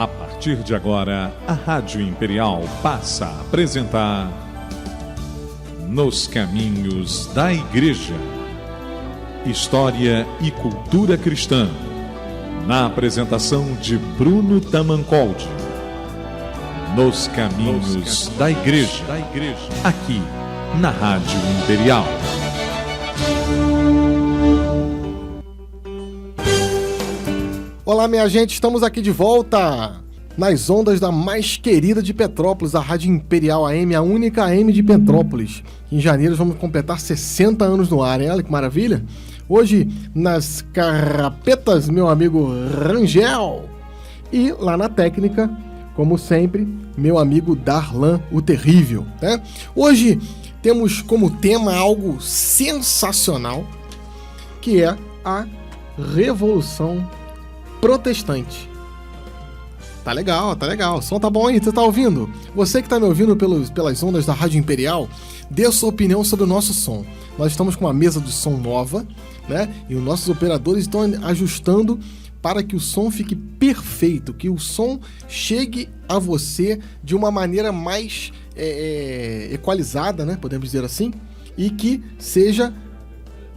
A partir de agora, a Rádio Imperial passa a apresentar Nos Caminhos da Igreja. História e cultura cristã. Na apresentação de Bruno Tamancoldi. Nos Caminhos da Igreja. Aqui, na Rádio Imperial. Olá, minha gente, estamos aqui de volta nas ondas da mais querida de Petrópolis, a Rádio Imperial AM, a única AM de Petrópolis. Em janeiro vamos completar 60 anos no ar, hein? Olha que maravilha! Hoje, nas carrapetas, meu amigo Rangel. E lá na técnica, como sempre, meu amigo Darlan, o Terrível, né? Hoje temos como tema algo sensacional, que é a Revolução Protestante. Tá legal, tá legal. O som tá bom aí, você tá ouvindo? Você que tá me ouvindo pelas ondas da Rádio Imperial, dê a sua opinião sobre o nosso som. Nós estamos com uma mesa de som nova, né? E os nossos operadores estão ajustando para que o som fique perfeito, que o som chegue a você de uma maneira mais equalizada, né? Podemos dizer assim, e que seja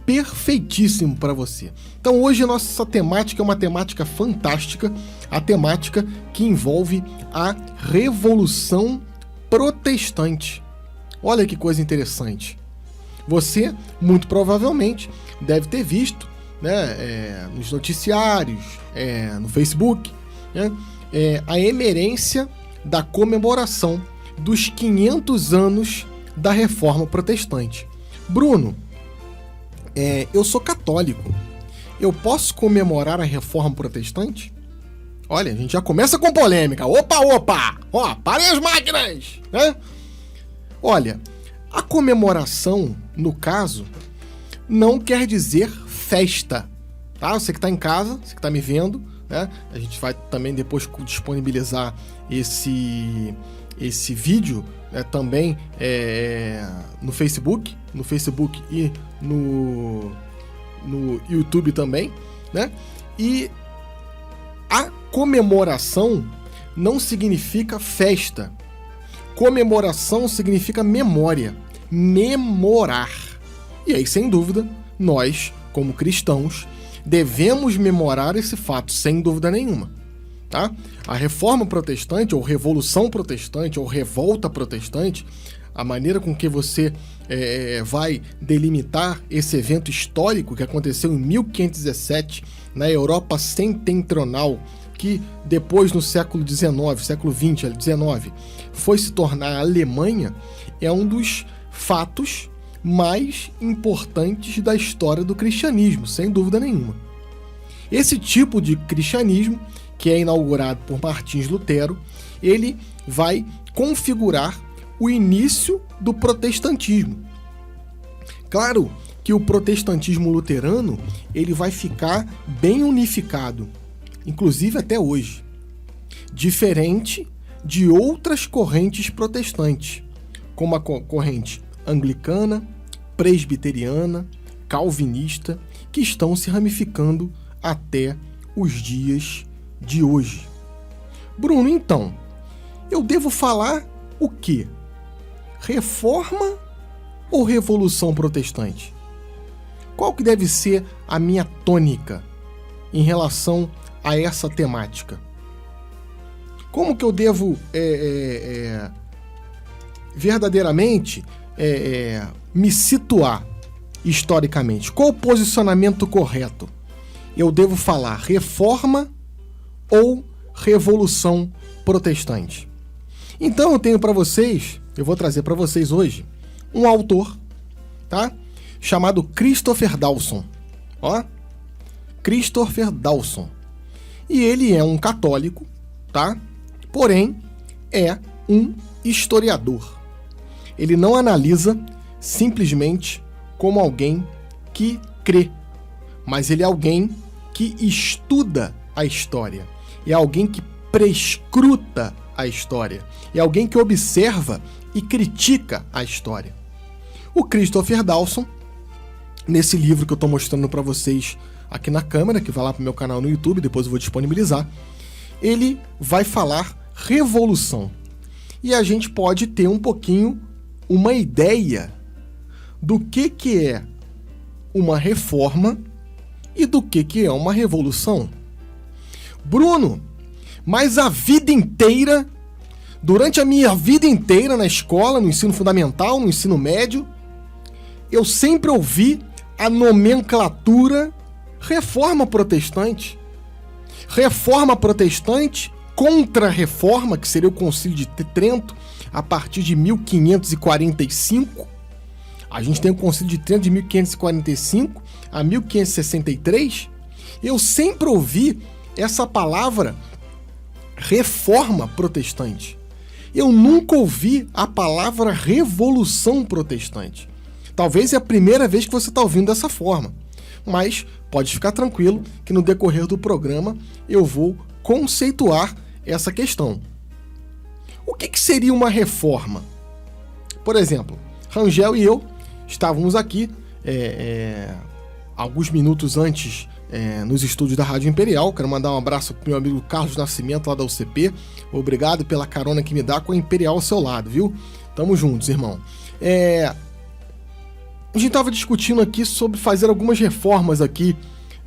perfeitíssimo para você. Então hoje a nossa temática é uma temática fantástica, a temática que envolve a Revolução Protestante. Olha que coisa interessante. Você, muito provavelmente, deve ter visto, né, nos noticiários, no Facebook, né, a emerência da comemoração dos 500 anos da Reforma Protestante. Bruno, eu sou católico. Eu posso comemorar a Reforma Protestante? Olha, a gente já começa com polêmica. Opa! Ó, parem as máquinas! Né? Olha, a comemoração, no caso, não quer dizer festa. Tá? Você que está em casa, você que está me vendo, né? A gente vai também depois disponibilizar esse vídeo, né, também no Facebook e no YouTube também, né? E a comemoração não significa festa. Comemoração significa memória, memorar. E aí, sem dúvida, nós, como cristãos, devemos memorar esse fato, sem dúvida nenhuma. Tá? A Reforma Protestante, ou Revolução Protestante, ou Revolta Protestante, a maneira com que você vai delimitar esse evento histórico que aconteceu em 1517 na Europa setentrional, que depois no século XX, foi se tornar a Alemanha, é um dos fatos mais importantes da história do cristianismo, sem dúvida nenhuma. Esse tipo de cristianismo, que é inaugurado por Martins Lutero, ele vai configurar o início do protestantismo. Claro que o protestantismo luterano ele vai ficar bem unificado, inclusive até hoje, diferente de outras correntes protestantes, como a corrente anglicana, presbiteriana, calvinista, que estão se ramificando até os dias de hoje. Bruno, então, eu devo falar o quê? Reforma ou Revolução Protestante? Qual que deve ser a minha tônica em relação a essa temática? Como que eu devo verdadeiramente me situar historicamente? Qual o posicionamento correto? Eu devo falar Reforma ou Revolução Protestante? Então eu vou trazer para vocês hoje um autor, tá? Chamado Christopher Dawson. Ó, Christopher Dawson. E ele é um católico, tá? Porém, é um historiador. Ele não analisa simplesmente como alguém que crê, mas ele é alguém que estuda a história. É alguém que prescruta a história. É alguém que observa e critica a história. O Christopher Dawson, nesse livro que eu estou mostrando para vocês aqui na câmera, que vai lá para o meu canal no YouTube, depois eu vou disponibilizar, ele vai falar revolução. E a gente pode ter um pouquinho uma ideia do que é uma reforma e do que é uma revolução. Bruno, mas a vida inteira, durante a minha vida inteira na escola, no ensino fundamental, no ensino médio, eu sempre ouvi a nomenclatura Reforma Protestante. Reforma Protestante, Contra-Reforma, que seria o Concílio de Trento, a partir de 1545. A gente tem o Concílio de Trento de 1545 a 1563. Eu sempre ouvi essa palavra Reforma Protestante. Eu nunca ouvi a palavra Revolução Protestante. Talvez é a primeira vez que você está ouvindo dessa forma. Mas pode ficar tranquilo que no decorrer do programa eu vou conceituar essa questão. O que seria uma reforma? Por exemplo, Rangel e eu estávamos aqui alguns minutos antes nos estúdios da Rádio Imperial. Quero mandar um abraço para o meu amigo Carlos Nascimento, lá da UCP. Obrigado pela carona que me dá com a Imperial ao seu lado, viu? Tamo juntos, irmão. A gente estava discutindo aqui sobre fazer algumas reformas aqui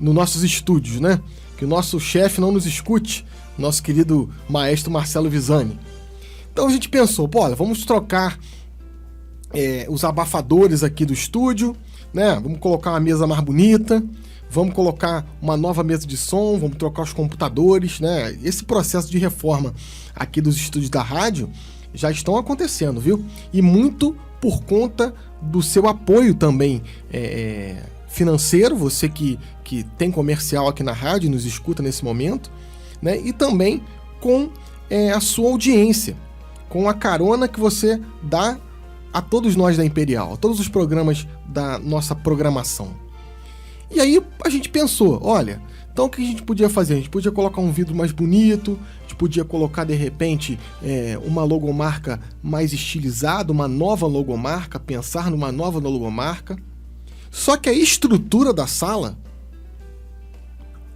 nos nossos estúdios, né? Que o nosso chefe não nos escute, nosso querido maestro Marcelo Visani. Então a gente pensou, olha, vamos trocar os abafadores aqui do estúdio, né? Vamos colocar uma mesa mais bonita, vamos colocar uma nova mesa de som, vamos trocar os computadores, né? Esse processo de reforma aqui dos estúdios da rádio já estão acontecendo, viu? E muito por conta do seu apoio também financeiro, você que tem comercial aqui na rádio e nos escuta nesse momento, né? E também com a sua audiência, com a carona que você dá a todos nós da Imperial, a todos os programas da nossa programação. E aí a gente pensou, olha, então o que a gente podia fazer? A gente podia colocar um vidro mais bonito, a gente podia colocar de repente uma logomarca mais estilizada, uma nova logomarca, pensar numa nova logomarca. Só que a estrutura da sala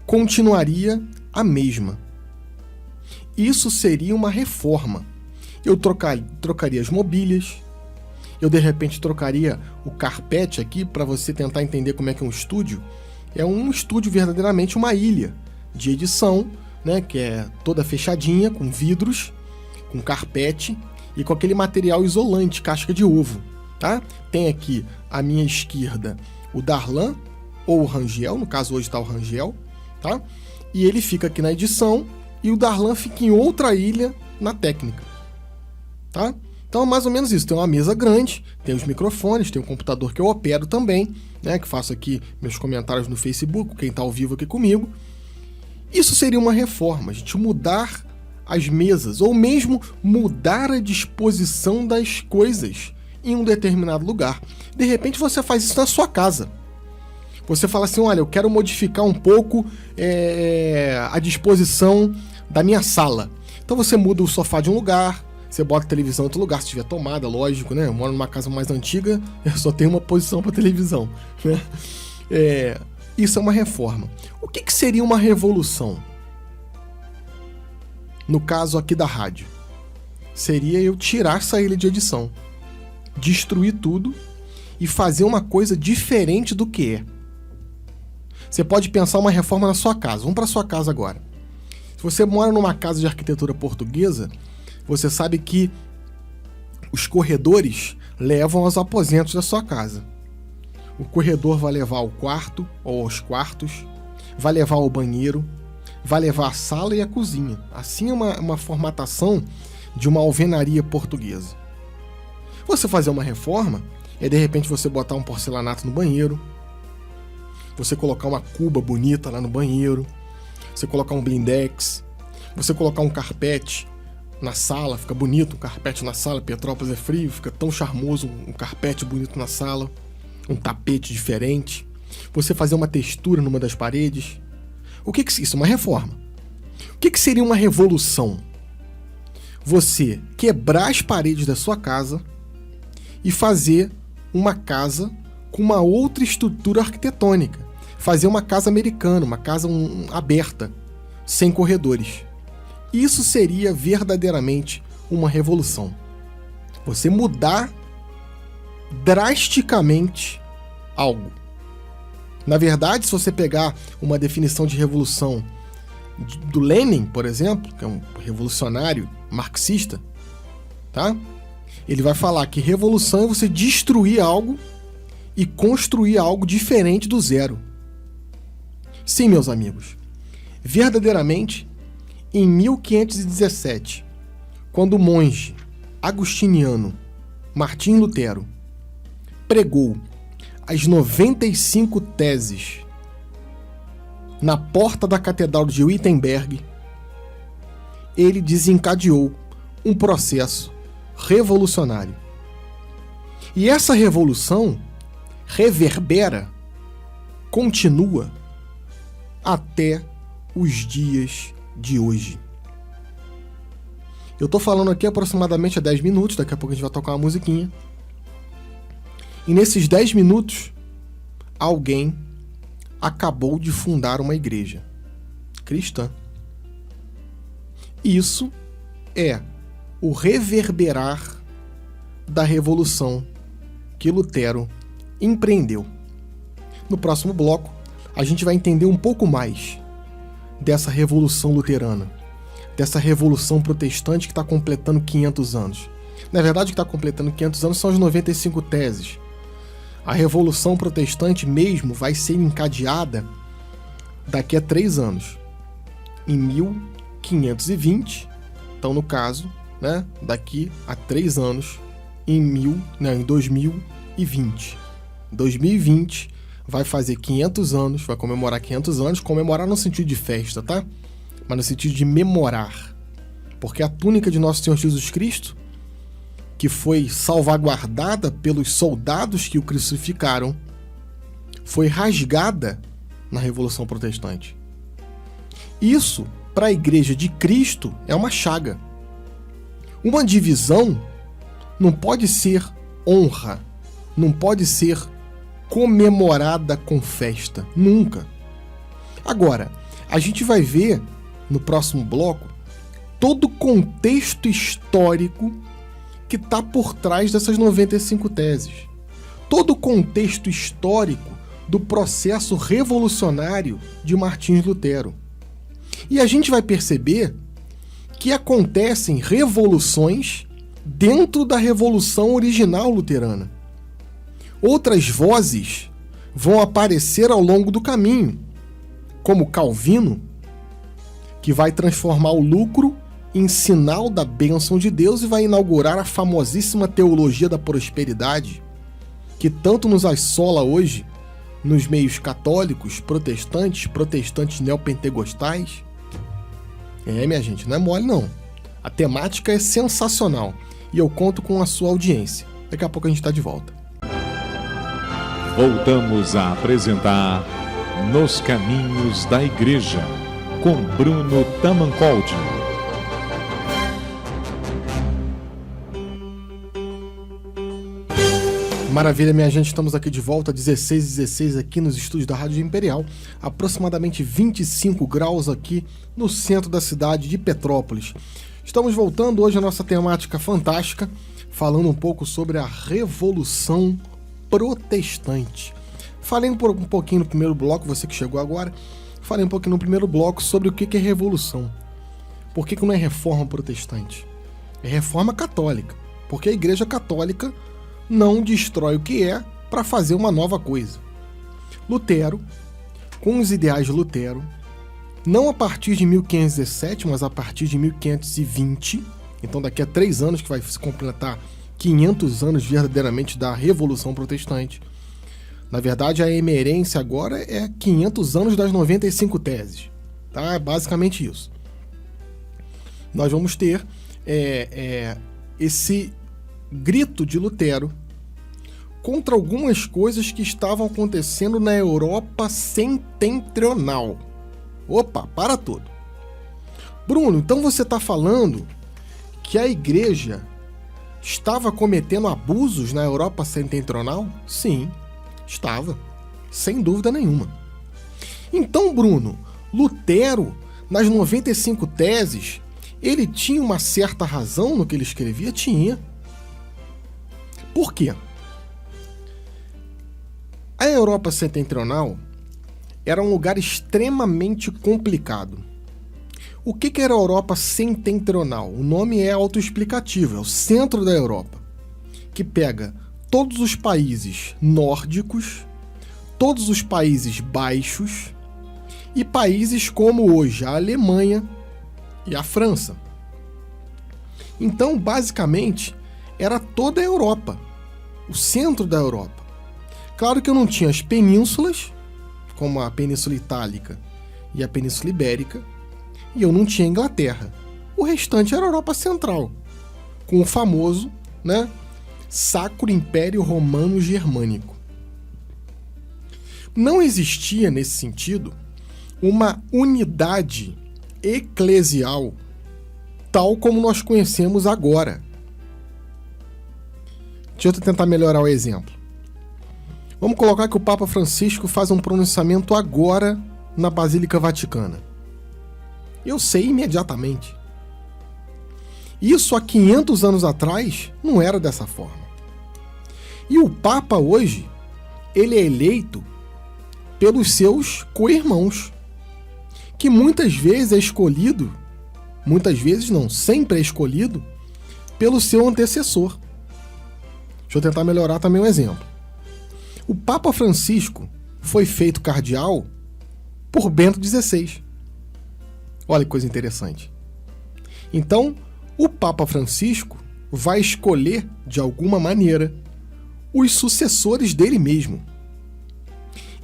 continuaria a mesma. Isso seria uma reforma. Eu trocaria as mobílias, eu de repente trocaria o carpete aqui para você tentar entender como é que é um estúdio. É um estúdio verdadeiramente uma ilha de edição, né, que é toda fechadinha, com vidros, com carpete e com aquele material isolante, casca de ovo, tá? Tem aqui à minha esquerda o Darlan, ou o Rangel, no caso hoje está o Rangel, tá? E ele fica aqui na edição e o Darlan fica em outra ilha na técnica, tá? Então é mais ou menos isso, tem uma mesa grande, tem os microfones, tem um computador que eu opero também, né, que faço aqui meus comentários no Facebook, quem está ao vivo aqui comigo. Isso seria uma reforma, a gente mudar as mesas, ou mesmo mudar a disposição das coisas em um determinado lugar. De repente você faz isso na sua casa. Você fala assim, olha, eu quero modificar um pouco a disposição da minha sala. Então você muda o sofá de um lugar, você bota a televisão em outro lugar, se tiver tomada, lógico, né? Eu moro numa casa mais antiga, eu só tenho uma posição para televisão, né? Isso é uma reforma. O que seria uma revolução? No caso aqui da rádio, seria eu tirar essa ilha de edição, destruir tudo e fazer uma coisa diferente do que é. Você pode pensar uma reforma na sua casa. Vamos para sua casa agora. Se você mora numa casa de arquitetura portuguesa, você sabe que os corredores levam aos aposentos da sua casa. O corredor vai levar ao quarto ou aos quartos, vai levar ao banheiro, vai levar a sala e a cozinha. Assim é uma formatação de uma alvenaria portuguesa. Você fazer uma reforma é de repente você botar um porcelanato no banheiro, você colocar uma cuba bonita lá no banheiro, você colocar um blindex, você colocar um carpete na sala, fica bonito um carpete na sala. Petrópolis é frio, fica tão charmoso um carpete bonito na sala, um tapete diferente, você fazer uma textura numa das paredes. O que isso? Uma reforma. O que seria uma revolução? Você quebrar as paredes da sua casa e fazer uma casa com uma outra estrutura arquitetônica. Fazer uma casa americana, uma casa aberta, sem corredores. Isso seria verdadeiramente uma revolução. Você mudar drasticamente algo. Na verdade, se você pegar uma definição de revolução do Lenin, por exemplo, que é um revolucionário marxista, tá? Ele vai falar que revolução é você destruir algo e construir algo diferente do zero. Sim, meus amigos, verdadeiramente, em 1517, quando o monge agostiniano Martim Lutero pregou as 95 teses na porta da Catedral de Wittenberg, ele desencadeou um processo revolucionário. E essa revolução reverbera, continua até os dias de hoje. Eu tô falando aqui aproximadamente há 10 minutos, daqui a pouco a gente vai tocar uma musiquinha. E nesses 10 minutos, alguém acabou de fundar uma igreja cristã. Isso é o reverberar da revolução que Lutero empreendeu. No próximo bloco, a gente vai entender um pouco mais dessa revolução luterana, dessa revolução protestante que está completando 500 anos. Na verdade, o que está completando 500 anos são as 95 teses. A revolução protestante mesmo vai ser encadeada daqui a 3 anos, em 1520, então no caso, né, daqui a 3 anos, em 2020. 2020 vai fazer 500 anos, vai comemorar 500 anos, comemorar no sentido de festa, tá? Mas no sentido de memorar. Porque a túnica de Nosso Senhor Jesus Cristo, que foi salvaguardada pelos soldados que o crucificaram, foi rasgada na Revolução Protestante. Isso, para a Igreja de Cristo, é uma chaga. Uma divisão não pode ser honra, não pode ser comemorada com festa, nunca. Agora, a gente vai ver no próximo bloco todo o contexto histórico que está por trás dessas 95 teses. Todo o contexto histórico do processo revolucionário de Martim Lutero. E a gente vai perceber que acontecem revoluções dentro da revolução original luterana. Outras vozes vão aparecer ao longo do caminho, como Calvino, que vai transformar o lucro em sinal da bênção de Deus e vai inaugurar a famosíssima teologia da prosperidade, que tanto nos assola hoje nos meios católicos, protestantes neopentecostais. Minha gente, não é mole não. A temática é sensacional e eu conto com a sua audiência. Daqui a pouco a gente está de volta. Voltamos a apresentar Nos Caminhos da Igreja, com Bruno Tamancoldi. Maravilha, minha gente, estamos aqui de volta, 16h16 aqui nos estúdios da Rádio Imperial, aproximadamente 25 graus aqui no centro da cidade de Petrópolis. Estamos voltando hoje à nossa temática fantástica, falando um pouco sobre a Revolução Protestante. Falei um pouquinho no primeiro bloco, você que chegou agora, falei um pouquinho no primeiro bloco sobre o que é revolução. Por que não é reforma protestante? É reforma católica, porque a Igreja Católica não destrói o que é para fazer uma nova coisa. Lutero, com os ideais de Lutero, não a partir de 1517, mas a partir de 1520, então daqui a 3 anos que vai se completar 500 anos verdadeiramente da Revolução Protestante. Na verdade, a emerência agora é 500 anos das 95 teses. Tá? É basicamente isso. Nós vamos ter esse grito de Lutero contra algumas coisas que estavam acontecendo na Europa setentrional. Opa, para tudo. Bruno, então você está falando que a igreja estava cometendo abusos na Europa setentrional? Sim, estava, sem dúvida nenhuma. Então, Bruno, Lutero, nas 95 teses, ele tinha uma certa razão no que ele escrevia? Tinha. Por quê? A Europa setentrional era um lugar extremamente complicado. O que era a Europa setentrional? O nome é autoexplicativo, é o centro da Europa, que pega todos os países nórdicos, todos os países baixos e países como hoje a Alemanha e a França. Então, basicamente, era toda a Europa, o centro da Europa. Claro que eu não tinha as penínsulas, como a Península Itálica e a Península Ibérica, e eu não tinha a Inglaterra. O restante era a Europa Central, com o famoso, Sacro Império Romano Germânico. Não existia, nesse sentido, uma unidade eclesial tal como nós conhecemos agora. Deixa eu tentar melhorar o exemplo. Vamos colocar que o Papa Francisco faz um pronunciamento agora na Basílica Vaticana. Eu sei imediatamente. Isso há 500 anos atrás não era dessa forma. E o Papa hoje, ele é eleito pelos seus co-irmãos, que muitas vezes é escolhido, muitas vezes não, sempre é escolhido pelo seu antecessor. Deixa eu tentar melhorar também o exemplo. O Papa Francisco foi feito cardeal por Bento XVI. Olha que coisa interessante. Então, o Papa Francisco vai escolher, de alguma maneira, os sucessores dele mesmo.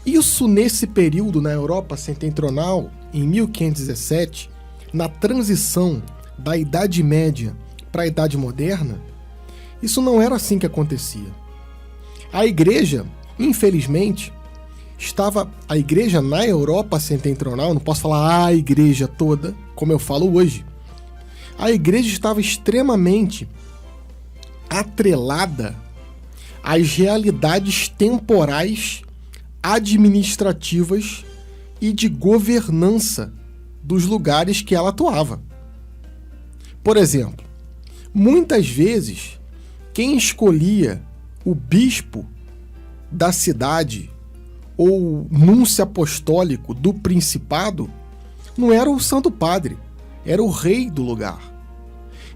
Isso nesse período na Europa setentrional, em 1517, na transição da Idade Média para a Idade Moderna, isso não era assim que acontecia. A Igreja, infelizmente, a Igreja na Europa setentrional, não posso falar a Igreja toda, como eu falo hoje, a Igreja estava extremamente atrelada às realidades temporais, administrativas e de governança dos lugares que ela atuava. Por exemplo, muitas vezes, quem escolhia o bispo da cidade ou núncio apostólico do principado não era o Santo Padre, era o rei do lugar.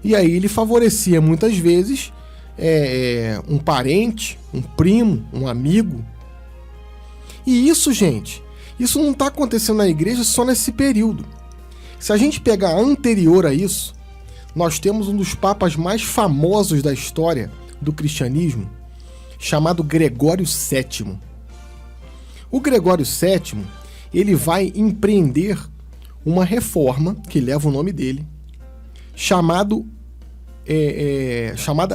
E aí ele favorecia muitas vezes um parente, um primo, um amigo. E isso, gente, isso não está acontecendo na igreja só nesse período. Se a gente pegar anterior a isso, nós temos um dos papas mais famosos da história do cristianismo, chamado Gregório VII. O Gregório VII, ele vai empreender uma reforma, que leva o nome dele, chamada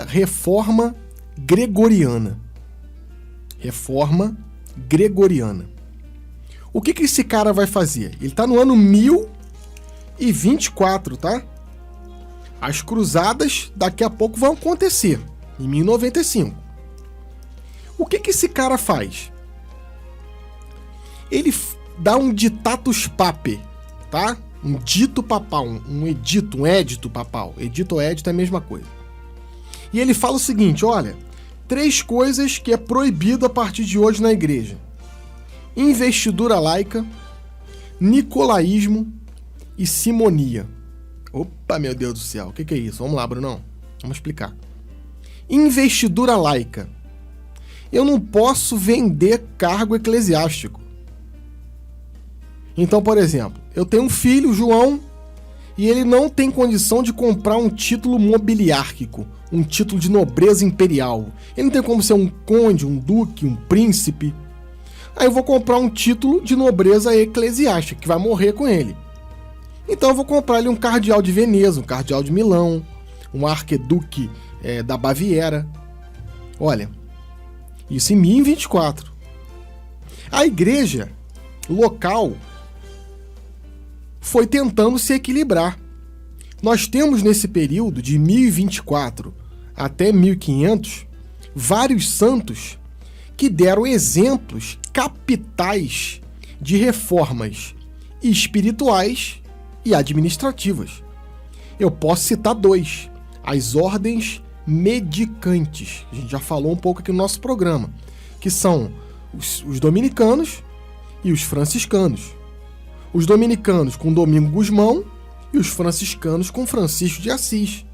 Reforma Gregoriana. Reforma Gregoriana. O que esse cara vai fazer? Ele está no ano 1024, tá? As cruzadas daqui a pouco vão acontecer, em 1095. O que esse cara faz? Ele dá um ditatus pape, tá? Um dito papal, um édito papal. Edito ou édito é a mesma coisa. E ele fala o seguinte, olha, 3 coisas que é proibido a partir de hoje na igreja. Investidura laica, nicolaísmo e simonia. Opa, meu Deus do céu, o que é isso? Vamos lá, Brunão, vamos explicar. Investidura laica. Eu não posso vender cargo eclesiástico. Então, por exemplo, eu tenho um filho, João, e ele não tem condição de comprar um título mobiliárquico, um título de nobreza imperial. Ele não tem como ser um conde, um duque, um príncipe. Aí eu vou comprar um título de nobreza eclesiástica, que vai morrer com ele. Então eu vou comprar ele um cardeal de Veneza, um cardeal de Milão, um arqueduque da Baviera. Olha, isso em 1024. A igreja local foi tentando se equilibrar. Nós temos nesse período de 1024 até 1500 vários santos que deram exemplos capitais de reformas espirituais e administrativas. Eu posso citar dois. As ordens medicantes. A gente já falou um pouco aqui no nosso programa. Que são os dominicanos e os franciscanos. Os dominicanos com Domingo Gusmão e os franciscanos com Francisco de Assis.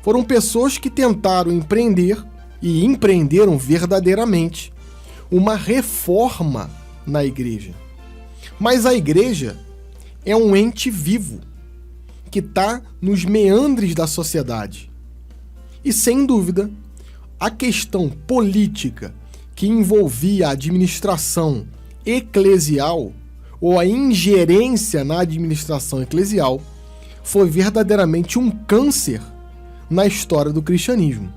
Foram pessoas que tentaram empreender e empreenderam verdadeiramente uma reforma na igreja. Mas a igreja é um ente vivo que está nos meandres da sociedade. E, sem dúvida, a questão política que envolvia a administração eclesial ou a ingerência na administração eclesial foi verdadeiramente um câncer na história do cristianismo.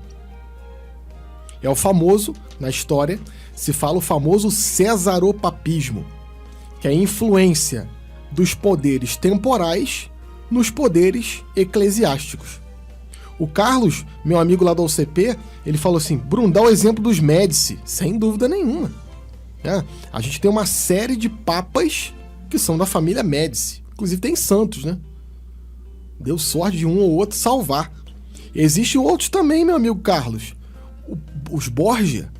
É o famoso, na história, se fala o famoso cesaropapismo, que é a influência dos poderes temporais nos poderes eclesiásticos. O Carlos, meu amigo lá da UCP, ele falou assim: Bruno, dá o exemplo dos Médici. Sem dúvida nenhuma. A gente tem uma série de papas que são da família Médici. Inclusive tem santos, né? Deu sorte de um ou outro salvar. Existem outros também, meu amigo Carlos. Os Borgia.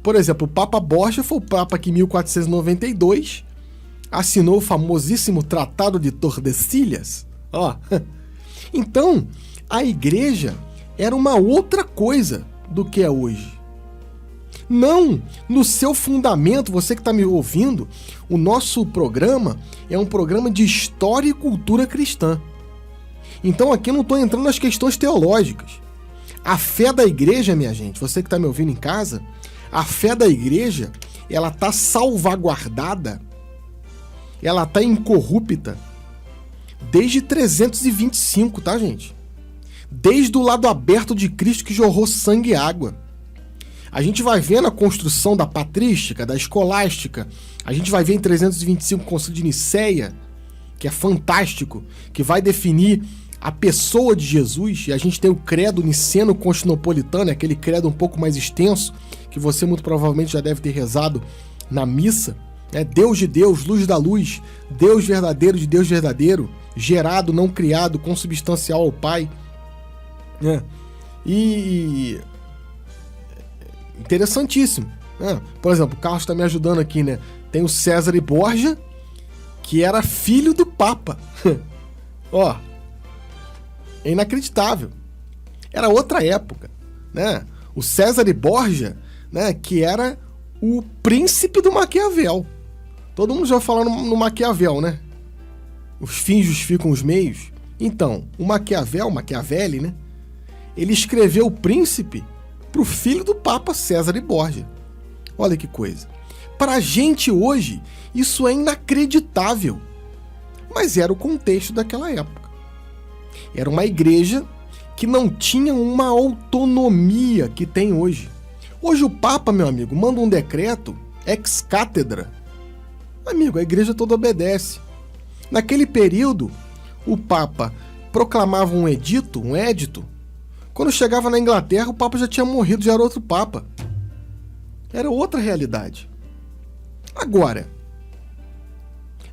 Por exemplo, o Papa Borgia foi o Papa que em 1492 assinou o famosíssimo Tratado de Tordesilhas. Então, a igreja era uma outra coisa do que é hoje. Não, no seu fundamento, você que está me ouvindo, o nosso programa é um programa de história e cultura cristã. Então aqui eu não estou entrando nas questões teológicas. A fé da igreja, minha gente, você que está me ouvindo em casa, a fé da igreja, ela está salvaguardada, ela está incorrupta desde 325, tá, gente? Desde o lado aberto de Cristo que jorrou sangue e água. A gente vai ver na construção da patrística, da escolástica, a gente vai ver em 325 o Concílio de Nicéia, que é fantástico, que vai definir a pessoa de Jesus, e a gente tem o credo niceno-constantinopolitano, aquele credo um pouco mais extenso, que você muito provavelmente já deve ter rezado na missa, né? Deus de Deus, luz da luz, Deus verdadeiro de Deus verdadeiro, gerado, não criado, consubstancial ao Pai. E interessantíssimo. Por exemplo, o Carlos está me ajudando aqui, né? Tem o César Borgia, que era filho do Papa. É inacreditável. Era outra época, né? O César Borgia, né, que era o príncipe do Maquiavel. Todo mundo já falou no Maquiavel, né? Os fins justificam os meios. Então, o Maquiavelli, né? Ele escreveu o Príncipe pro filho do Papa César Borgia. Olha que coisa. Pra gente hoje, isso é inacreditável. Mas era o contexto daquela época. Era uma igreja que não tinha uma autonomia que tem hoje. Hoje o Papa, meu amigo, manda um decreto ex cátedra. Amigo, a igreja toda obedece. Naquele período, o Papa proclamava um édito. Quando chegava na Inglaterra, o Papa já tinha morrido, já era outro Papa. Era outra realidade. Agora,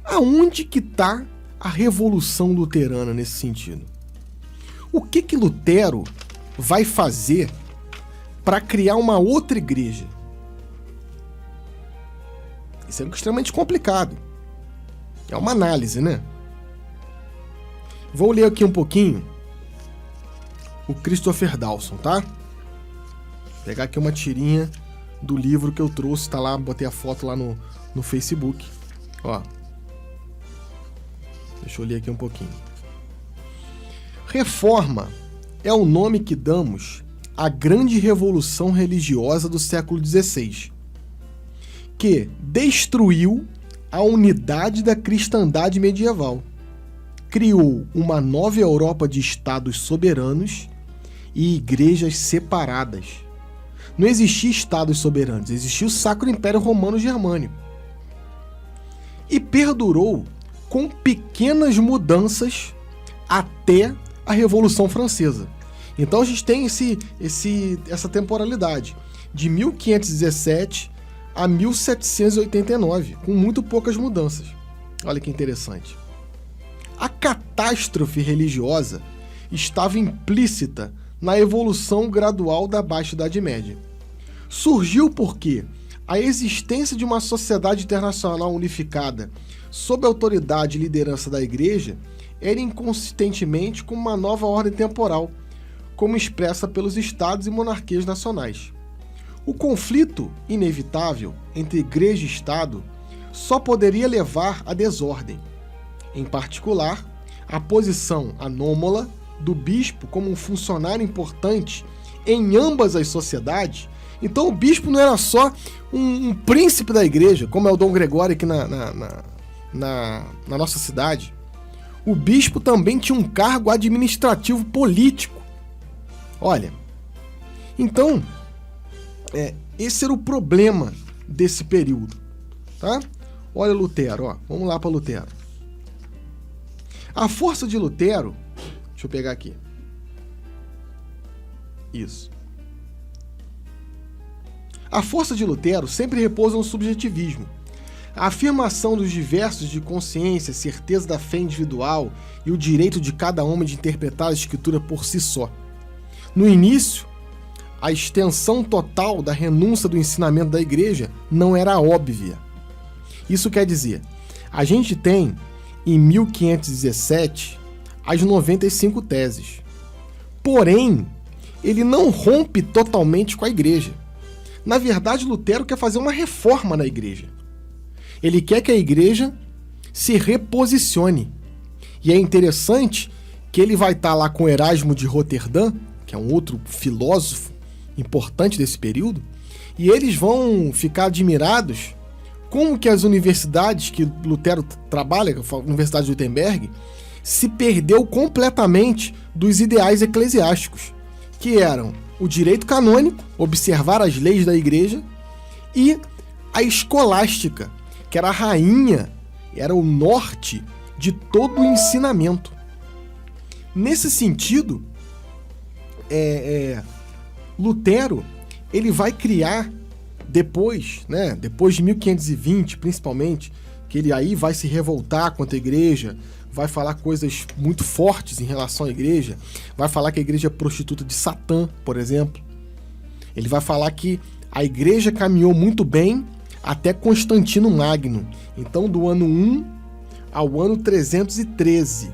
aonde que está a Revolução Luterana nesse sentido? O que Lutero vai fazer para criar uma outra igreja? Isso é extremamente complicado. É uma análise, né? Vou ler aqui um pouquinho o Christopher Dawson, tá? Vou pegar aqui uma tirinha do livro que eu trouxe, tá lá, botei a foto lá no Facebook. Deixa eu ler aqui um pouquinho. Reforma é o nome que damos à grande revolução religiosa do século XVI, que destruiu a unidade da cristandade medieval, criou uma nova Europa de estados soberanos e igrejas separadas. Não existia estados soberanos, existia o Sacro Império Romano Germânico. E perdurou com pequenas mudanças até a Revolução Francesa. Então a gente tem essa temporalidade de 1517 a 1789, com muito poucas mudanças. Olha que interessante. A catástrofe religiosa estava implícita na evolução gradual da Baixa Idade Média. Surgiu porque a existência de uma sociedade internacional unificada sob a autoridade e liderança da Igreja era inconsistentemente com uma nova ordem temporal, como expressa pelos estados e monarquias nacionais. O conflito inevitável entre Igreja e Estado só poderia levar à desordem. Em particular, a posição anômala do bispo como um funcionário importante em ambas as sociedades. Então o bispo não era só um príncipe da igreja, como é o Dom Gregório aqui na nossa cidade. O bispo também tinha um cargo administrativo político. Olha, então, esse era o problema desse período, tá? Olha Lutero, ó, vamos lá para Lutero. A força de Lutero, deixa eu pegar aqui. Isso. A força de Lutero sempre repousa no subjetivismo. A afirmação dos diversos de consciência, certeza da fé individual e o direito de cada homem de interpretar a Escritura por si só. No início, a extensão total da renúncia do ensinamento da Igreja não era óbvia. Isso quer dizer, a gente tem, em 1517, as 95 teses. Porém, ele não rompe totalmente com a Igreja. Na verdade, Lutero quer fazer uma reforma na Igreja. Ele quer que a Igreja se reposicione. E é interessante que ele vai estar lá com Erasmo de Roterdã, que é um outro filósofo importante desse período, e eles vão ficar admirados como que as universidades que Lutero trabalha, a Universidade de Wittenberg, se perdeu completamente dos ideais eclesiásticos, que eram o direito canônico, observar as leis da igreja, e a escolástica, que era a rainha, era o norte de todo o ensinamento. Nesse sentido, Lutero, ele vai criar depois de 1520, principalmente, que ele aí vai se revoltar contra a igreja, vai falar coisas muito fortes em relação à igreja, vai falar que a igreja é prostituta de Satã, por exemplo. Ele vai falar que a igreja caminhou muito bem até Constantino Magno. Então, do ano 1 ao ano 313,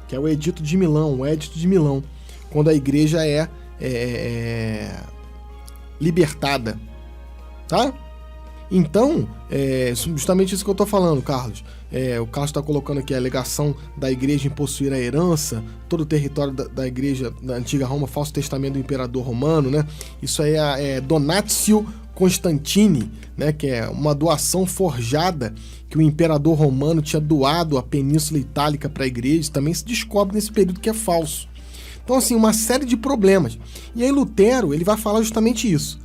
que é o Edito de Milão, quando a igreja é libertada, tá? Então, justamente isso que eu tô falando, Carlos. O Carlos está colocando aqui a alegação da igreja em possuir a herança, todo o território da igreja da antiga Roma, falso testamento do imperador romano, né? Isso aí é Donatio Constantini, né? Que é uma doação forjada que o imperador romano tinha doado a Península Itálica para a igreja. Também se descobre nesse período que é falso. Então, assim, uma série de problemas. E aí Lutero, ele vai falar justamente isso.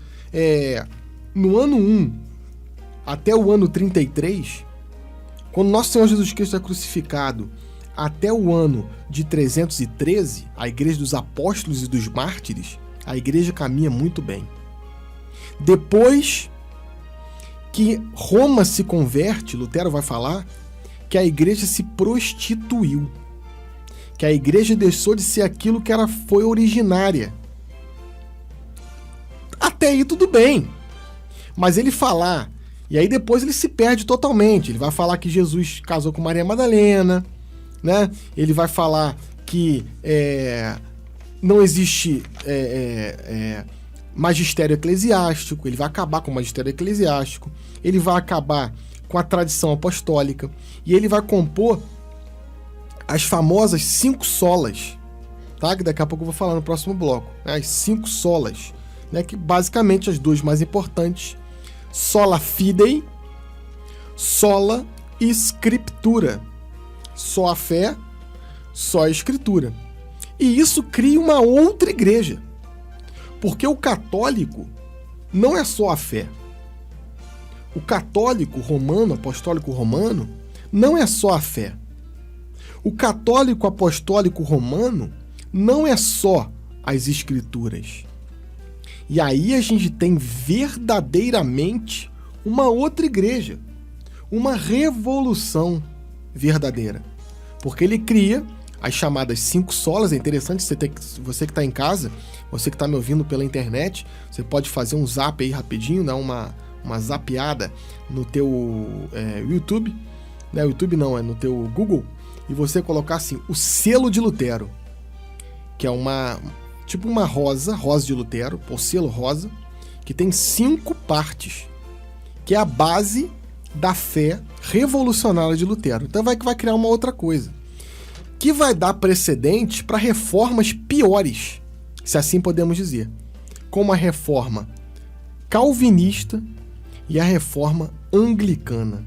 No ano 1 até o ano 33, quando Nosso Senhor Jesus Cristo é crucificado, até o ano de 313, a igreja dos apóstolos e dos mártires, a igreja caminha muito bem. Depois que Roma se converte, Lutero vai falar que a igreja se prostituiu, que a igreja deixou de ser aquilo que ela foi originária. Até aí tudo bem, mas ele falar, e aí depois ele se perde totalmente. Ele vai falar que Jesus casou com Maria Madalena, né? Ele vai falar que não existe magistério eclesiástico, ele vai acabar com o magistério eclesiástico, ele vai acabar com a tradição apostólica, e ele vai compor as famosas 5 solas, tá? Que daqui a pouco eu vou falar no próximo bloco, né? As 5 solas, né? Que basicamente as duas mais importantes: sola fidei, sola scriptura. Só a fé, só a escritura. E isso cria uma outra igreja. Porque o católico não é só a fé. O católico romano, apostólico romano, não é só a fé. O católico apostólico romano não é só as escrituras. E aí a gente tem verdadeiramente uma outra igreja, uma revolução verdadeira. Porque ele cria as chamadas 5 solas. É interessante você que está em casa, você que está me ouvindo pela internet, você pode fazer um zap aí rapidinho, né? Uma zapeada no teu YouTube, né? YouTube não, é no teu Google, e você colocar assim, o selo de Lutero, que é tipo uma rosa de Lutero, o selo rosa, que tem 5 partes, que é a base da fé revolucionária de Lutero. Então vai criar uma outra coisa, que vai dar precedente para reformas piores, se assim podemos dizer, como a reforma calvinista e a reforma anglicana.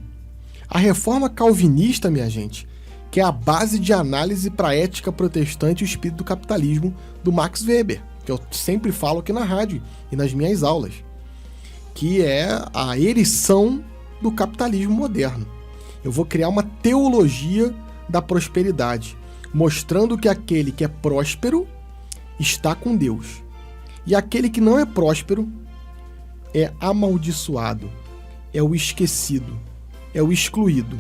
A reforma calvinista, minha gente, que é a base de análise para a ética protestante e o espírito do capitalismo do Max Weber, que eu sempre falo aqui na rádio e nas minhas aulas, que é a erição do capitalismo moderno. Eu vou criar uma teologia da prosperidade, mostrando que aquele que é próspero está com Deus, e aquele que não é próspero é amaldiçoado, é o esquecido, é o excluído.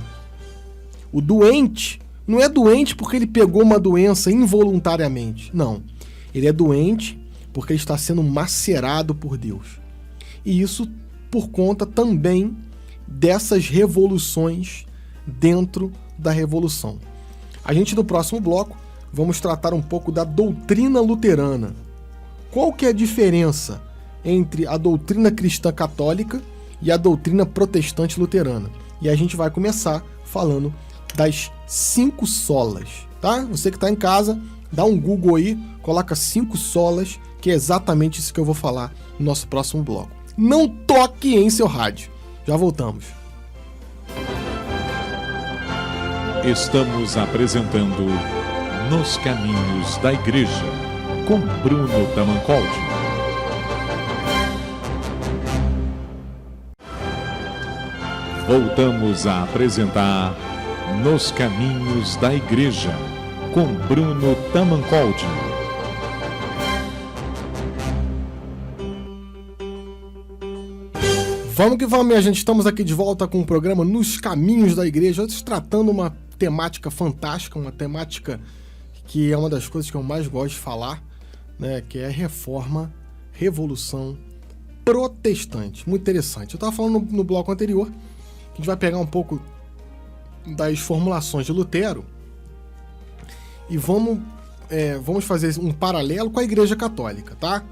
O doente não é doente porque ele pegou uma doença involuntariamente. Não. Ele é doente porque ele está sendo macerado por Deus. E isso por conta também dessas revoluções dentro da revolução. A gente, no próximo bloco, vamos tratar um pouco da doutrina luterana. Qual que é a diferença entre a doutrina cristã católica e a doutrina protestante luterana? E a gente vai começar falando das 5 solas, tá? Você que está em casa, dá um Google aí, coloca 5 solas, que é exatamente isso que eu vou falar no nosso próximo bloco. Não toque em seu rádio. Já voltamos. Estamos apresentando Nos Caminhos da Igreja, com Bruno Tamancoldi. Voltamos a apresentar Nos Caminhos da Igreja, com Bruno Tamancoldi. Vamos que vamos, minha gente. Estamos aqui de volta com o programa Nos Caminhos da Igreja, tratando uma temática fantástica, uma temática que é uma das coisas que eu mais gosto de falar, né, que é a reforma, revolução protestante. Muito interessante. Eu estava falando no bloco anterior que a gente vai pegar um pouco das formulações de Lutero e vamos fazer um paralelo com a Igreja Católica, tá?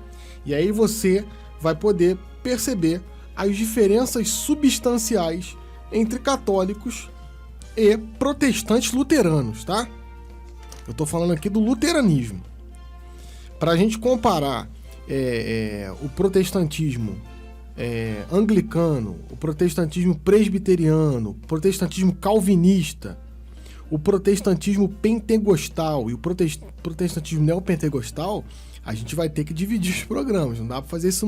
E aí você vai poder perceber as diferenças substanciais entre católicos e protestantes luteranos, tá? Eu tô falando aqui do luteranismo. Para a gente comparar o protestantismo anglicano, o protestantismo presbiteriano, o protestantismo calvinista, o protestantismo pentecostal e o protestantismo neopentecostal, a gente vai ter que dividir os programas. Não dá para fazer isso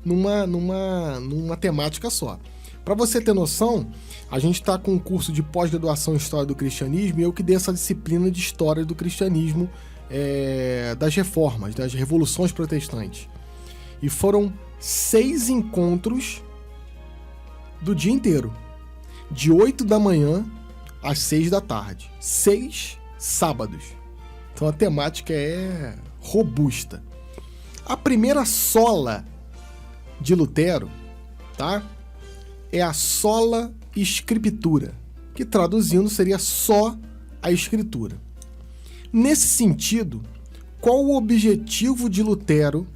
numa temática só. Para você ter noção, a gente está com um curso de pós-graduação em História do Cristianismo e eu que dei essa disciplina de História do Cristianismo, das reformas, das revoluções protestantes. E foram 6 encontros do dia inteiro, de 8 da manhã às 6 da tarde. 6 sábados. Então a temática é robusta. A primeira sola de Lutero, tá? É a sola Scriptura, que traduzindo seria só a Escritura. Nesse sentido, qual o objetivo de Lutero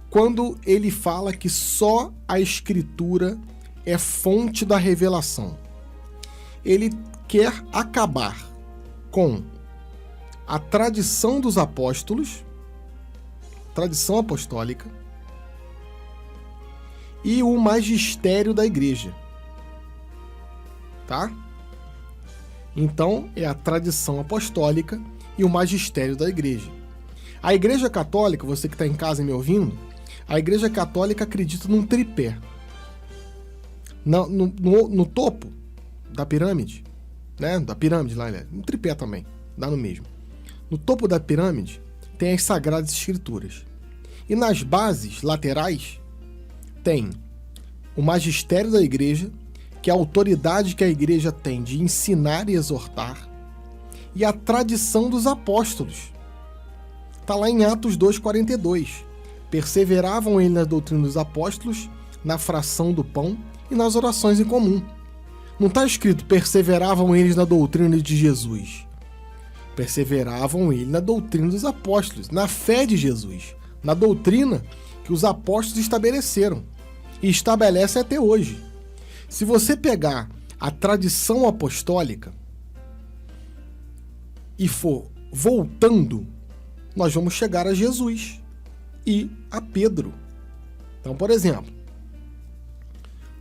quando ele fala que só a Escritura é fonte da revelação? Ele quer acabar com a tradição dos apóstolos, tradição apostólica, e o magistério da igreja, tá? Então, é a tradição apostólica e o magistério da igreja. A Igreja Católica, você que está em casa me ouvindo, a Igreja Católica acredita num tripé. No topo da pirâmide, né? Da pirâmide lá, um tripé também, dá no mesmo. No topo da pirâmide tem as Sagradas Escrituras. E nas bases laterais tem o magistério da igreja, que é a autoridade que a igreja tem de ensinar e exortar, e a tradição dos apóstolos. Está lá em Atos 2,42. Perseveravam eles na doutrina dos apóstolos, na fração do pão e nas orações em comum. Não está escrito perseveravam eles na doutrina de Jesus. Perseveravam eles na doutrina dos apóstolos, na fé de Jesus, na doutrina que os apóstolos estabeleceram e estabelecem até hoje. Se você pegar a tradição apostólica e for voltando, nós vamos chegar a Jesus e a Pedro. Então, por exemplo,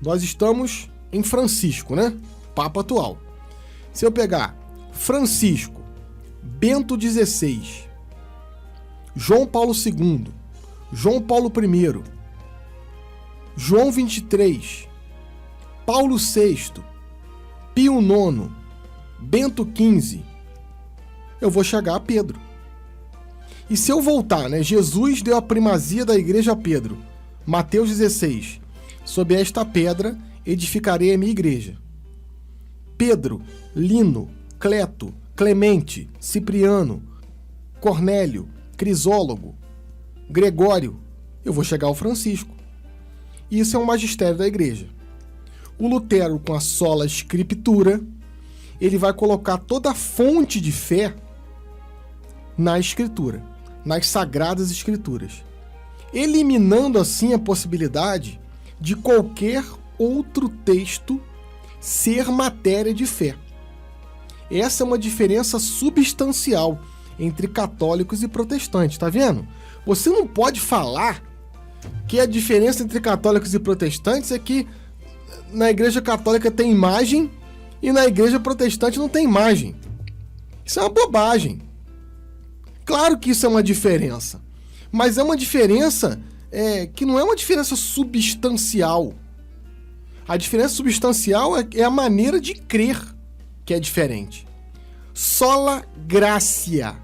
nós estamos em Francisco, né? Papa atual. Se eu pegar Francisco, Bento XVI, João Paulo II, João Paulo I, João 23, Paulo VI, Pio IX, Bento XV, eu vou chegar a Pedro. E se eu voltar, né? Jesus deu a primazia da igreja a Pedro. Mateus 16. Sob esta pedra edificarei a minha igreja. Pedro, Lino, Cleto, Clemente, Cipriano, Cornélio, Crisólogo, Gregório, eu vou chegar ao Francisco. Isso é um magistério da igreja. O Lutero, com a sola Scriptura, ele vai colocar toda a fonte de fé na Escritura, nas Sagradas Escrituras, eliminando assim a possibilidade de qualquer outro texto ser matéria de fé. Essa é uma diferença substancial entre católicos e protestantes, tá vendo? Você não pode falar que a diferença entre católicos e protestantes é que na igreja católica tem imagem e na igreja protestante não tem imagem. Isso é uma bobagem. Claro que isso é uma diferença, mas é uma diferença que não é uma diferença substancial. A diferença substancial é a maneira de crer que é diferente. Sola gratia.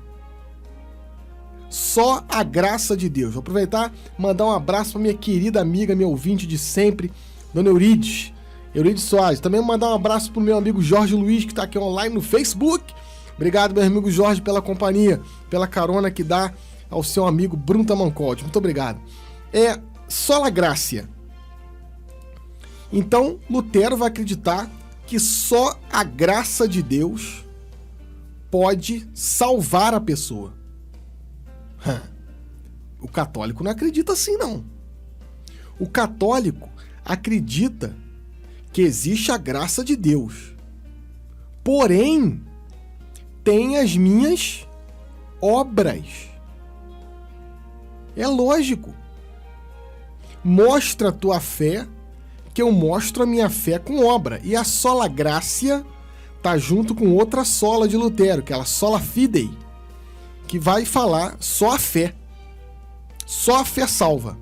Só a graça de Deus. Vou aproveitar e mandar um abraço para minha querida amiga, minha ouvinte de sempre, Dona Eurides Soares. Também vou mandar um abraço para o meu amigo Jorge Luiz, que está aqui online no Facebook. Obrigado, meu amigo Jorge, pela companhia, pela carona que dá ao seu amigo Bruno Tamancotti. Muito obrigado. É sola gratia. Então, Lutero vai acreditar que só a graça de Deus pode salvar a pessoa. O católico não acredita assim, não. O católico acredita que existe a graça de Deus. Porém, tem as minhas obras. É lógico. Mostra a tua fé, que eu mostro a minha fé com obra. E a sola gratia tá junto com outra sola de Lutero, que é a sola fidei, que vai falar só a fé. Só a fé salva.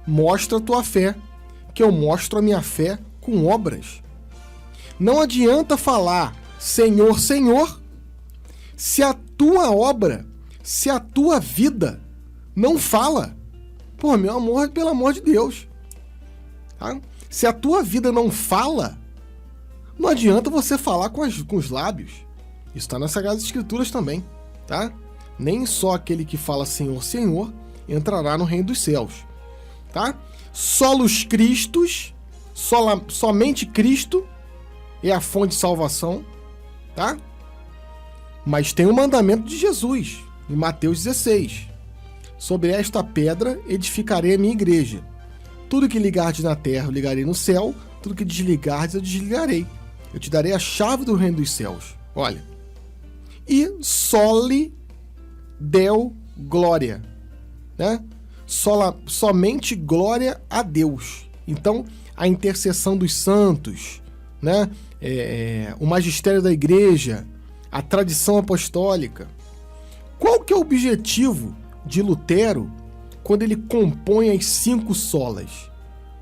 Mostra a tua fé, que eu mostro a minha fé com obras. Não adianta falar Senhor, Senhor, se a tua obra, se a tua vida não fala. Pô, meu amor, pelo amor de Deus. Tá? Se a tua vida não fala, não adianta você falar com os lábios. Isso está nas Sagradas Escrituras também, tá? Nem só aquele que fala Senhor, Senhor entrará no reino dos céus, tá? Solos Christus, somente Cristo é a fonte de salvação, tá? Mas tem o mandamento de Jesus, em Mateus 16. Sobre esta pedra edificarei a minha igreja. Tudo que ligardes na terra eu ligarei no céu, tudo que desligardes eu desligarei. Eu te darei a chave do reino dos céus. Olha. E soli deo glória, né? Somente glória a Deus. Então, a intercessão dos santos, né? O magistério da igreja, a tradição apostólica. Qual que é o objetivo de Lutero quando ele compõe as 5 solas?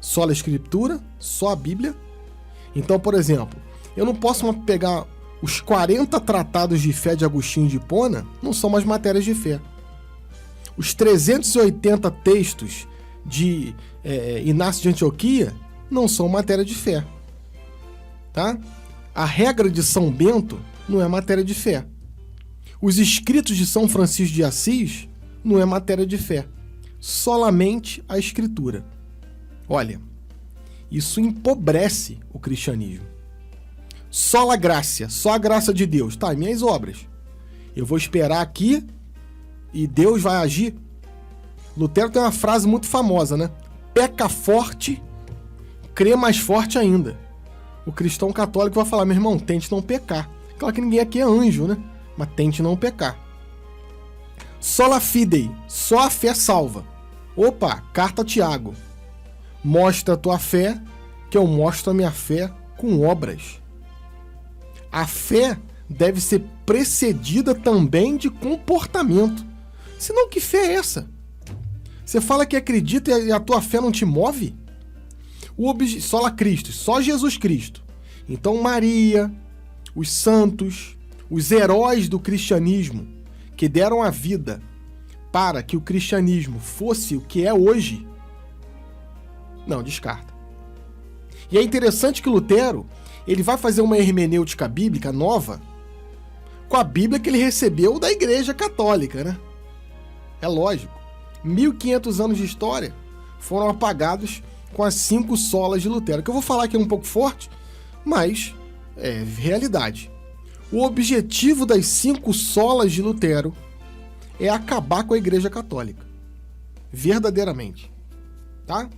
Sola Escritura, só a Bíblia. Então, por exemplo, eu não posso pegar os 40 tratados de fé de Agostinho de Hipona, não são mais matérias de fé. Os 380 textos de Inácio de Antioquia não são matéria de fé. Tá? A regra de São Bento não é matéria de fé. Os escritos de São Francisco de Assis não é matéria de fé. Solamente a Escritura. Olha, isso empobrece o cristianismo. Sola gracia, só a graça de Deus. Tá, minhas obras. Eu vou esperar aqui e Deus vai agir. Lutero tem uma frase muito famosa, né? Peca forte, crê mais forte ainda. O cristão católico vai falar, meu irmão, tente não pecar. Claro que ninguém aqui é anjo, né? Mas tente não pecar. Sola fidei, só a fé salva. Opa, carta a Tiago. Mostra a tua fé, que eu mostro a minha fé com obras. A fé deve ser precedida também de comportamento. Senão, que fé é essa? Você fala que acredita e a tua fé não te move? Sola Cristo, só Jesus Cristo. Então Maria, os santos, os heróis do cristianismo que deram a vida para que o cristianismo fosse o que é hoje, não, descarta. E é interessante que Lutero, ele vai fazer uma hermenêutica bíblica nova com a Bíblia que ele recebeu da Igreja Católica, né? É lógico. 1500 anos de história foram apagados com as 5 solas de Lutero, que eu vou falar aqui um pouco forte, mas é realidade. O objetivo das 5 solas de Lutero é acabar com a Igreja Católica. Verdadeiramente. Tá?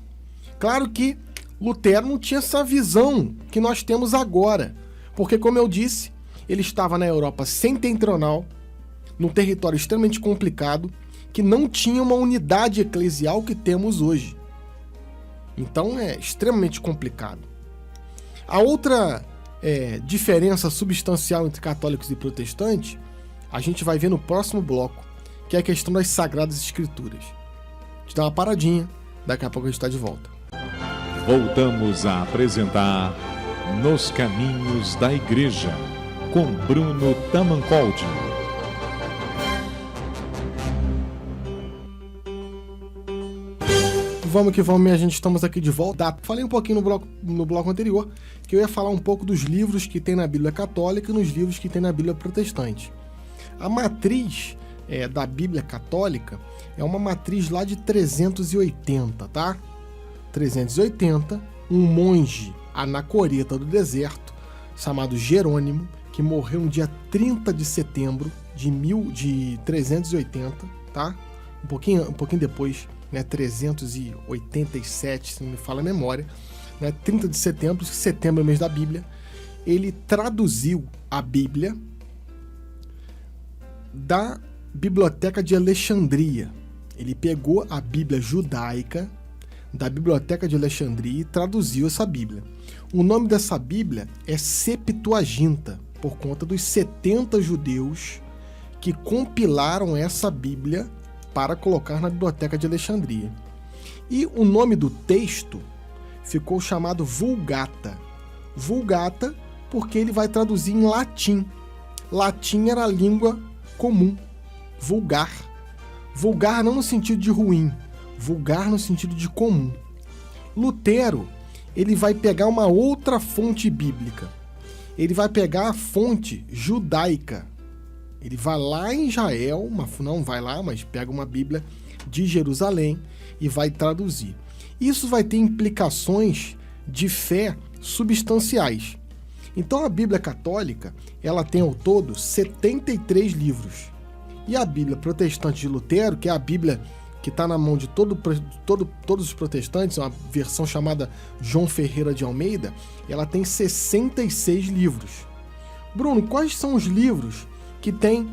Claro que Lutero não tinha essa visão que nós temos agora, porque, como eu disse, ele estava na Europa setentrional, num território extremamente complicado, que não tinha uma unidade eclesial que temos hoje. Então é extremamente complicado. A outra diferença substancial entre católicos e protestantes, a gente vai ver no próximo bloco, que é a questão das Sagradas Escrituras. A gente dá uma paradinha, daqui a pouco a gente está de volta. Voltamos a apresentar Nos Caminhos da Igreja, com Bruno Tamancoldi. Vamos que vamos, minha gente, estamos aqui de volta. Falei um pouquinho no bloco anterior que eu ia falar um pouco dos livros que tem na Bíblia Católica e nos livros que tem na Bíblia Protestante. A matriz da Bíblia Católica é uma matriz lá de 380, tá? 380, um monge anacoreta do deserto, chamado Jerônimo, que morreu no dia 30 de setembro de 380, tá? Um pouquinho depois, né, 387, se não me falha a memória, né, 30 de setembro, setembro é o mês da Bíblia, ele traduziu a Bíblia da Biblioteca de Alexandria. Ele pegou a Bíblia judaica da Biblioteca de Alexandria e traduziu essa Bíblia. O nome dessa Bíblia é Septuaginta, por conta dos 70 judeus que compilaram essa Bíblia para colocar na Biblioteca de Alexandria. E o nome do texto ficou chamado Vulgata. Vulgata porque ele vai traduzir em latim. Latim era a língua comum, vulgar. Vulgar não no sentido de ruim, vulgar no sentido de comum. Lutero, ele vai pegar uma outra fonte bíblica. Ele vai pegar a fonte judaica. Ele vai lá em Israel, não vai lá, mas pega uma Bíblia de Jerusalém e vai traduzir. Isso vai ter implicações de fé substanciais. Então a Bíblia Católica, ela tem ao todo 73 livros. E a Bíblia Protestante de Lutero, que é a Bíblia que está na mão de todos os protestantes, uma versão chamada João Ferreira de Almeida, ela tem 66 livros. Bruno, quais são os livros que tem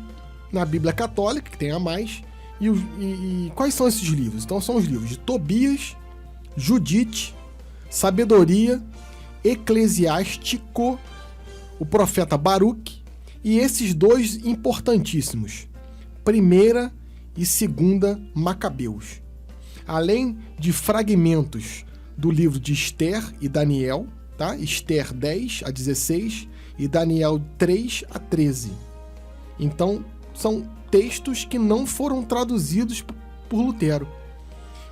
na Bíblia Católica, que tem a mais, e quais são esses livros? Então são os livros de Tobias, Judite, Sabedoria, Eclesiástico, o profeta Baruque, e esses dois importantíssimos, 1ª e 2ª Macabeus. Além de fragmentos do livro de Esther e Daniel, tá? Esther 10 a 16 e Daniel 3 a 13. Então, são textos que não foram traduzidos por Lutero.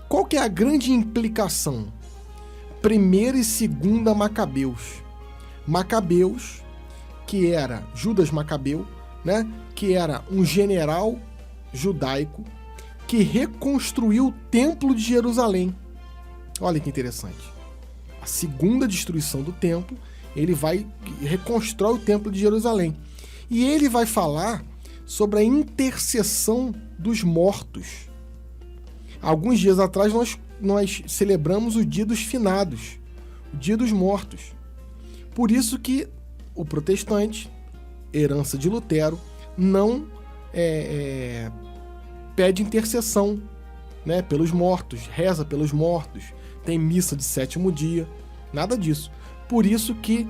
Qual que é a grande implicação? 1ª e 2ª Macabeus. Macabeus que era Judas Macabeu, né? Que era um general judaico que reconstruiu o Templo de Jerusalém. Olha que interessante. A segunda destruição do templo, ele vai reconstrói o Templo de Jerusalém. E ele vai falar sobre a intercessão dos mortos. Alguns dias atrás nós celebramos o Dia dos Finados, o Dia dos Mortos. Por isso que o protestante, herança de Lutero, não pede intercessão, né, pelos mortos, reza pelos mortos, tem missa de sétimo dia, nada disso. Por isso que,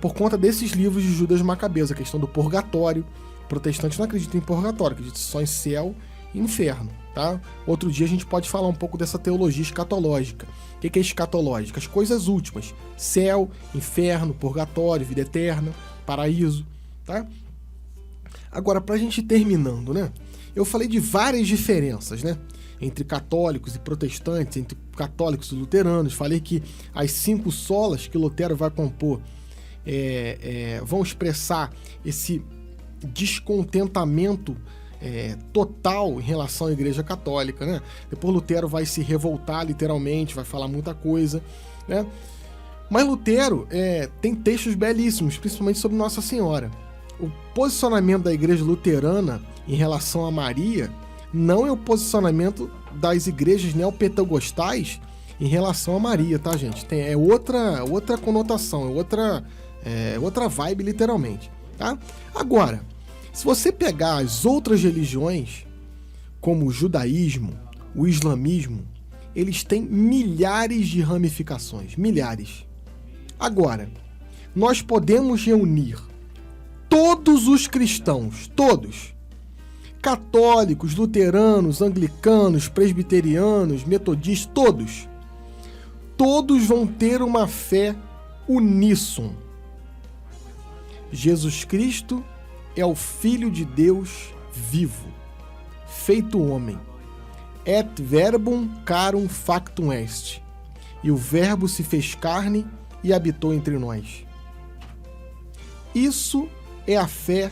por conta desses livros de Judas Macabeus, a questão do purgatório, o protestante não acredita em purgatório, acredita só em céu e inferno, tá? Outro dia a gente pode falar um pouco dessa teologia escatológica. O que é escatológica? As coisas últimas, céu, inferno, purgatório, vida eterna, paraíso, tá? Agora, pra gente ir terminando, né? Eu falei de várias diferenças, né? Entre católicos e protestantes, entre católicos e luteranos. Falei que as 5 solas que Lutero vai compor vão expressar esse descontentamento total em relação à Igreja Católica, né? Depois Lutero vai se revoltar literalmente, vai falar muita coisa, né? Mas Lutero tem textos belíssimos, principalmente sobre Nossa Senhora. O posicionamento da Igreja Luterana em relação a Maria não é o posicionamento das igrejas neopentecostais em relação a Maria, tá, gente? É outra conotação, é outra vibe, literalmente, tá? Agora, se você pegar as outras religiões, como o judaísmo, o islamismo, eles têm milhares de ramificações, milhares. Agora, nós podemos reunir todos os cristãos, todos, católicos, luteranos, anglicanos, presbiterianos, metodistas, todos vão ter uma fé uníssona. Jesus Cristo é o Filho de Deus vivo, feito homem. Et verbum carum factum est. E o verbo se fez carne e habitou entre nós. Isso é a fé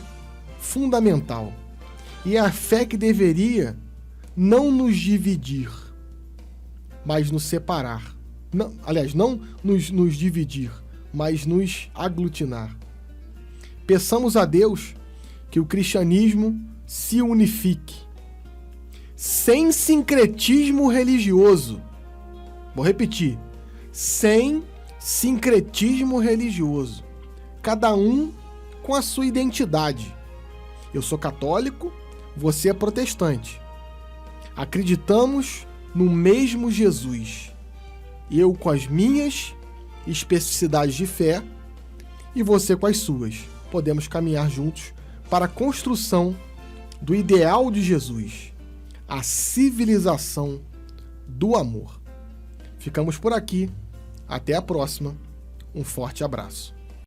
fundamental. E é a fé que deveria não nos dividir, mas nos separar. Não, aliás, não nos dividir, mas nos aglutinar. Peçamos a Deus que o cristianismo se unifique, sem sincretismo religioso. Vou repetir, sem sincretismo religioso. Cada um com a sua identidade. Eu sou católico, você é protestante. Acreditamos no mesmo Jesus. Eu com as minhas especificidades de fé e você com as suas. Podemos caminhar juntos para a construção do ideal de Jesus, a civilização do amor. Ficamos por aqui. Até a próxima. Um forte abraço.